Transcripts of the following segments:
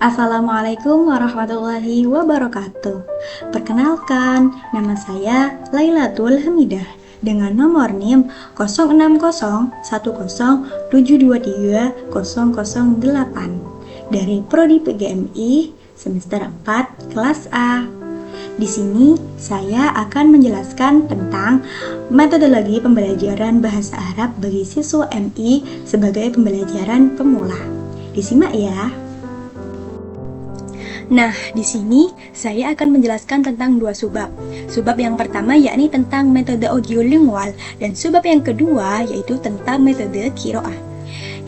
Assalamualaikum warahmatullahi wabarakatuh. Perkenalkan, nama saya Lailatul Hamidah dengan nomor NIM 060107230008 dari Prodi PGMI semester 4 kelas A. Di sini saya akan menjelaskan tentang metodologi pembelajaran bahasa Arab bagi siswa MI sebagai pembelajaran pemula. Disimak ya. Nah, di sini saya akan menjelaskan tentang dua subbab. Subbab yang pertama yakni tentang metode audiolingual dan subbab yang kedua yaitu tentang metode qiraah.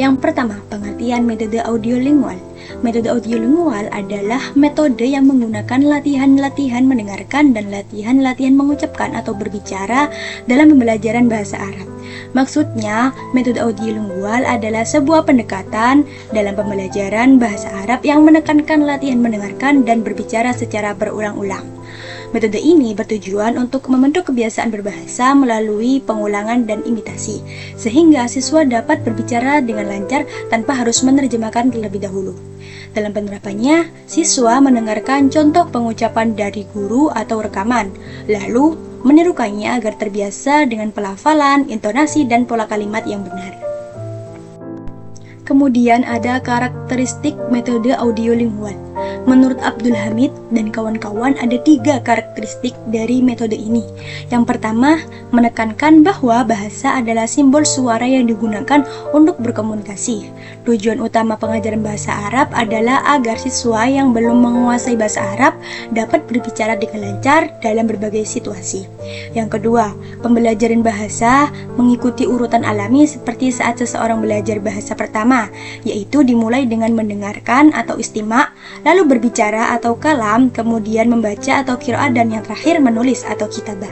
Yang pertama, pengertian metode audiolingual. Metode audiolingual adalah metode yang menggunakan latihan-latihan mendengarkan dan latihan-latihan mengucapkan atau berbicara dalam pembelajaran bahasa Arab. Maksudnya, metode audiolingual adalah sebuah pendekatan dalam pembelajaran bahasa Arab yang menekankan latihan mendengarkan dan berbicara secara berulang-ulang. Metode ini bertujuan untuk membentuk kebiasaan berbahasa melalui pengulangan dan imitasi, sehingga siswa dapat berbicara dengan lancar tanpa harus menerjemahkan terlebih dahulu. Dalam penerapannya, siswa mendengarkan contoh pengucapan dari guru atau rekaman, lalu menirukannya agar terbiasa dengan pelafalan, intonasi, dan pola kalimat yang benar. Kemudian ada karakteristik metode audiolingual. Menurut Abdul Hamid dan kawan-kawan ada 3 karakteristik dari metode ini. Yang pertama, menekankan bahwa bahasa adalah simbol suara yang digunakan untuk berkomunikasi. Tujuan utama pengajaran bahasa Arab adalah agar siswa yang belum menguasai bahasa Arab dapat berbicara dengan lancar dalam berbagai situasi. Yang kedua, pembelajaran bahasa mengikuti urutan alami seperti saat seseorang belajar bahasa pertama, yaitu dimulai dengan mendengarkan atau istima', lalu berbicara atau kalam, kemudian membaca atau qiraah, dan yang terakhir menulis atau kitabah.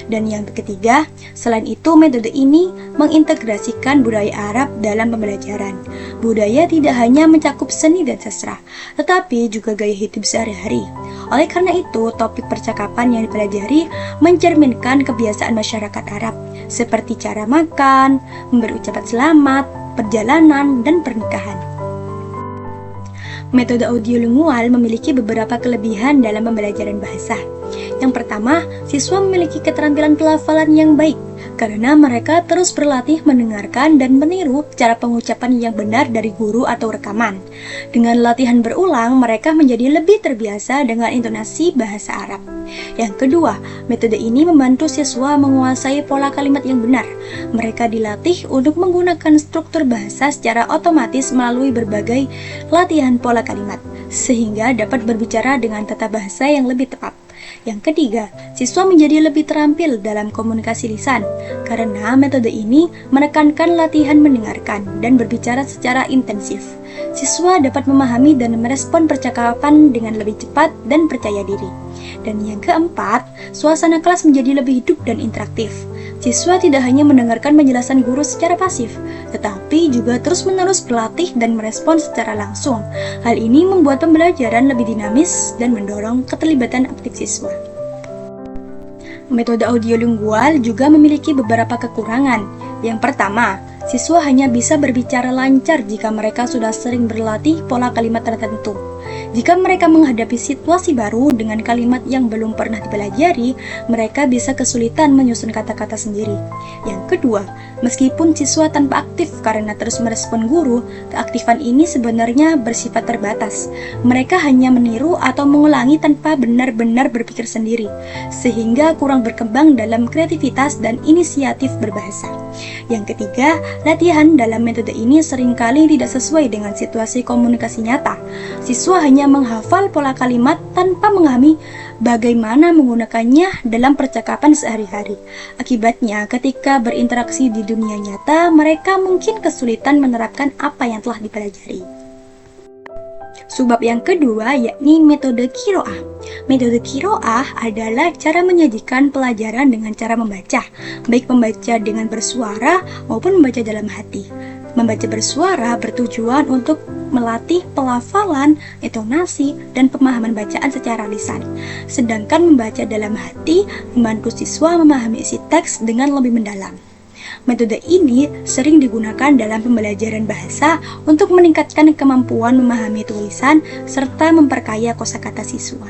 Dan yang ketiga, selain itu metode ini mengintegrasikan budaya Arab dalam pembelajaran. Budaya tidak hanya mencakup seni dan sastra, tetapi juga gaya hidup sehari-hari. Oleh karena itu, topik percakapan yang dipelajari mencerminkan kebiasaan masyarakat Arab, seperti cara makan, memberi ucapan selamat, perjalanan, dan pernikahan. Metode audiolingual memiliki beberapa kelebihan dalam pembelajaran bahasa. Yang pertama, siswa memiliki keterampilan pelafalan yang baik karena mereka terus berlatih mendengarkan dan meniru cara pengucapan yang benar dari guru atau rekaman. Dengan latihan berulang, mereka menjadi lebih terbiasa dengan intonasi bahasa Arab. Yang kedua, metode ini membantu siswa menguasai pola kalimat yang benar. Mereka dilatih untuk menggunakan struktur bahasa secara otomatis melalui berbagai latihan pola kalimat, sehingga dapat berbicara dengan tata bahasa yang lebih tepat. Yang ketiga, siswa menjadi lebih terampil dalam komunikasi lisan, karena metode ini menekankan latihan mendengarkan dan berbicara secara intensif. Siswa dapat memahami dan merespon percakapan dengan lebih cepat dan percaya diri. Dan yang keempat, suasana kelas menjadi lebih hidup dan interaktif. Siswa tidak hanya mendengarkan penjelasan guru secara pasif, tetapi juga terus-menerus berlatih dan merespon secara langsung. Hal ini membuat pembelajaran lebih dinamis dan mendorong keterlibatan aktif siswa. Metode audiolingual juga memiliki beberapa kekurangan. Yang pertama, siswa hanya bisa berbicara lancar jika mereka sudah sering berlatih pola kalimat tertentu. Jika mereka menghadapi situasi baru dengan kalimat yang belum pernah dipelajari, mereka bisa kesulitan menyusun kata-kata sendiri. Yang kedua, meskipun siswa tanpa aktif karena terus merespon guru, keaktifan ini sebenarnya bersifat terbatas. Mereka hanya meniru atau mengulangi tanpa benar-benar berpikir sendiri, sehingga kurang berkembang dalam kreativitas dan inisiatif berbahasa. Yang ketiga, latihan dalam metode ini seringkali tidak sesuai dengan situasi komunikasi nyata. Siswa hanya menghafal pola kalimat tanpa memahami bagaimana menggunakannya dalam percakapan sehari-hari. Akibatnya, ketika berinteraksi di dunia nyata, mereka mungkin kesulitan menerapkan apa yang telah dipelajari. Subbab yang kedua yakni metode qiraah. Metode qiraah adalah cara menyajikan pelajaran dengan cara membaca, baik membaca dengan bersuara maupun membaca dalam hati. Membaca bersuara bertujuan untuk melatih pelafalan, intonasi, dan pemahaman bacaan secara lisan. Sedangkan membaca dalam hati membantu siswa memahami isi teks dengan lebih mendalam. Metode ini sering digunakan dalam pembelajaran bahasa untuk meningkatkan kemampuan memahami tulisan serta memperkaya kosakata siswa.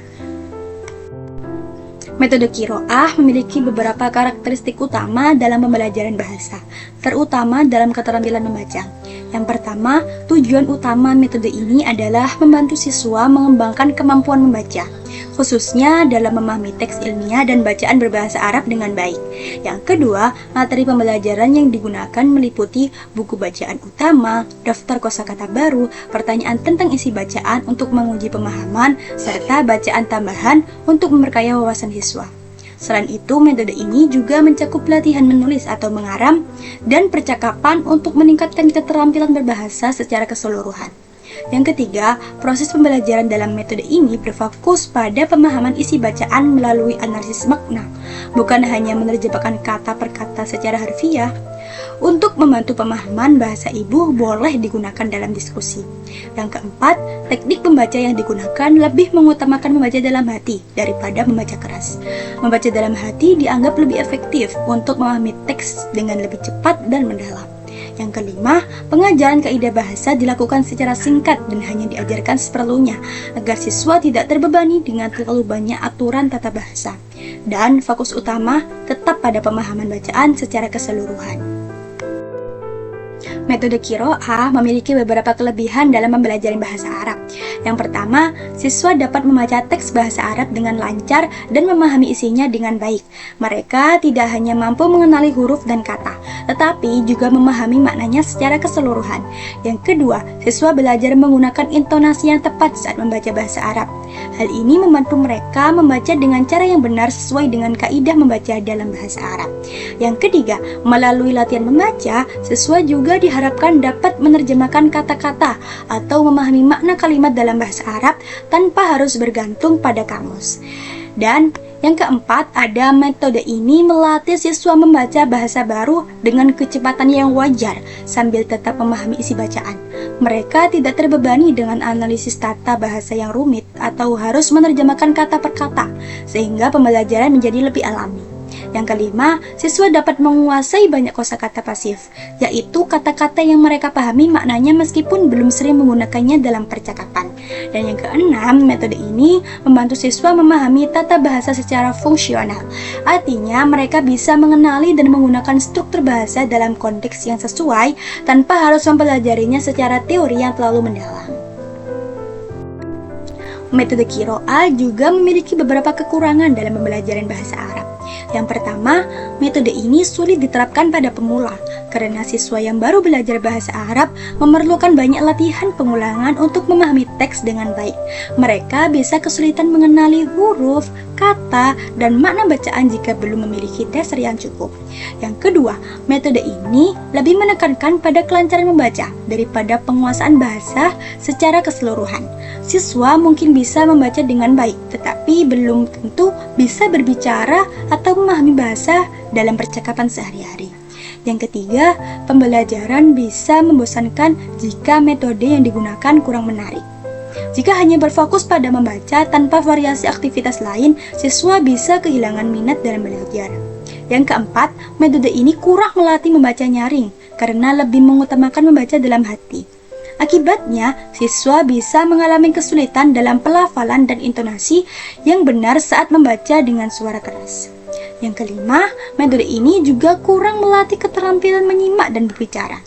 Metode Qiro'ah memiliki beberapa karakteristik utama dalam pembelajaran bahasa, terutama dalam keterampilan membaca. Yang pertama, tujuan utama metode ini adalah membantu siswa mengembangkan kemampuan membaca, khususnya dalam memahami teks ilmiah dan bacaan berbahasa Arab dengan baik. Yang kedua, materi pembelajaran yang digunakan meliputi buku bacaan utama, daftar kosakata baru, pertanyaan tentang isi bacaan untuk menguji pemahaman, serta bacaan tambahan untuk memperkaya wawasan siswa. Selain itu, metode ini juga mencakup latihan menulis atau mengaram dan percakapan untuk meningkatkan keterampilan berbahasa secara keseluruhan. Yang ketiga, proses pembelajaran dalam metode ini berfokus pada pemahaman isi bacaan melalui analisis makna, bukan hanya menerjemahkan kata per kata secara harfiah. Untuk membantu pemahaman, bahasa ibu boleh digunakan dalam diskusi. Yang keempat, teknik membaca yang digunakan lebih mengutamakan membaca dalam hati daripada membaca keras. Membaca dalam hati dianggap lebih efektif untuk memahami teks dengan lebih cepat dan mendalam. Yang kelima, pengajaran kaidah bahasa dilakukan secara singkat dan hanya diajarkan seperlunya agar siswa tidak terbebani dengan terlalu banyak aturan tata bahasa. Dan fokus utama tetap pada pemahaman bacaan secara keseluruhan. Metode Qiro'ah memiliki beberapa kelebihan dalam pembelajaran bahasa Arab. Yang pertama, siswa dapat membaca teks bahasa Arab dengan lancar dan memahami isinya dengan baik. Mereka tidak hanya mampu mengenali huruf dan kata, tetapi juga memahami maknanya secara keseluruhan. Yang kedua, siswa belajar menggunakan intonasi yang tepat saat membaca bahasa Arab. Hal ini membantu mereka membaca dengan cara yang benar sesuai dengan kaidah membaca dalam bahasa Arab. Yang ketiga, melalui latihan membaca, siswa juga diharapkan dapat menerjemahkan kata-kata atau memahami makna kalimat dalam bahasa Arab tanpa harus bergantung pada kamus. Dan yang keempat, ada metode ini melatih siswa membaca bahasa baru dengan kecepatan yang wajar sambil tetap memahami isi bacaan. Mereka tidak terbebani dengan analisis tata bahasa yang rumit atau harus menerjemahkan kata per kata, sehingga pembelajaran menjadi lebih alami. Yang kelima, siswa dapat menguasai banyak kosakata pasif, yaitu kata-kata yang mereka pahami maknanya meskipun belum sering menggunakannya dalam percakapan. Dan yang keenam, metode ini membantu siswa memahami tata bahasa secara fungsional. Artinya, mereka bisa mengenali dan menggunakan struktur bahasa dalam konteks yang sesuai tanpa harus mempelajarinya secara teori yang terlalu mendalam. Metode Qiro'ah juga memiliki beberapa kekurangan dalam pembelajaran bahasa Arab. Yang pertama, metode ini sulit diterapkan pada pemula karena siswa yang baru belajar bahasa Arab memerlukan banyak latihan pengulangan untuk memahami teks dengan baik. Mereka bisa kesulitan mengenali huruf, kata, dan makna bacaan jika belum memiliki dasar yang cukup. Yang kedua, metode ini lebih menekankan pada kelancaran membaca daripada penguasaan bahasa secara keseluruhan. Siswa mungkin bisa membaca dengan baik, tetapi belum tentu bisa berbicara atau memahami bahasa dalam percakapan sehari-hari. Yang ketiga, pembelajaran bisa membosankan jika metode yang digunakan kurang menarik. Jika hanya berfokus pada membaca tanpa variasi aktivitas lain, siswa bisa kehilangan minat dalam belajar. Yang keempat, metode ini kurang melatih membaca nyaring karena lebih mengutamakan membaca dalam hati. Akibatnya, siswa bisa mengalami kesulitan dalam pelafalan dan intonasi yang benar saat membaca dengan suara keras. Yang kelima, metode ini juga kurang melatih keterampilan menyimak dan berbicara.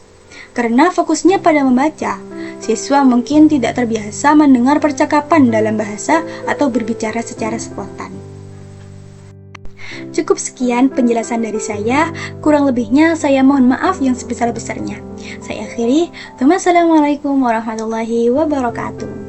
Karena fokusnya pada membaca, siswa mungkin tidak terbiasa mendengar percakapan dalam bahasa atau berbicara secara spontan. Cukup sekian penjelasan dari saya, kurang lebihnya saya mohon maaf yang sebesar-besarnya. Saya akhiri, wassalamualaikum warahmatullahi wabarakatuh.